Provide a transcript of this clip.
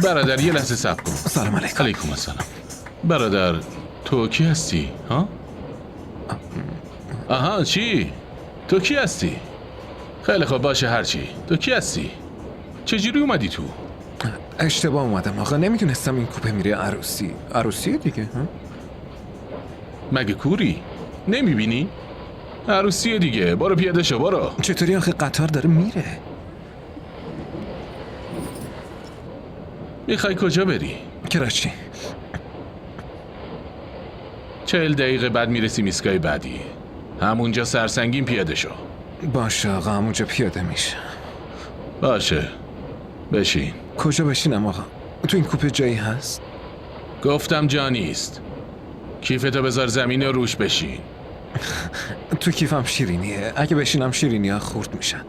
برادر یه لحظه صبر کن. سلام علیکم. علیکم السلام. برادر تو کی هستی؟ ها؟ آها چی؟ تو کی هستی؟ خیلی خوب باشه هرچی. تو کی هستی؟ چجوری اومدی تو؟ اشتباه اومدم آقا، نمیدونستم این کوپه میره عروسی. عروسی دیگه ها؟ مگه کوری؟ نمیبینی؟ عروسی دیگه. برو پیاده شو برو. چطوری آخه قطار داره میره؟ میخوای کجا بری؟ کراچی. 40 دقیقه بعد میرسی ایستگاه بعدی. همونجا سرسنگین پیاده شو. باشه آقا، همونجا پیاده میشه. باشه بشین. کجا بشینم آقا؟ تو این کوپه جایی هست؟ گفتم جا نیست. کیفتو بذار زمین و روش بشین. تو کیفم شیرینیه، اگه بشینم شیرینی ها خورد میشن.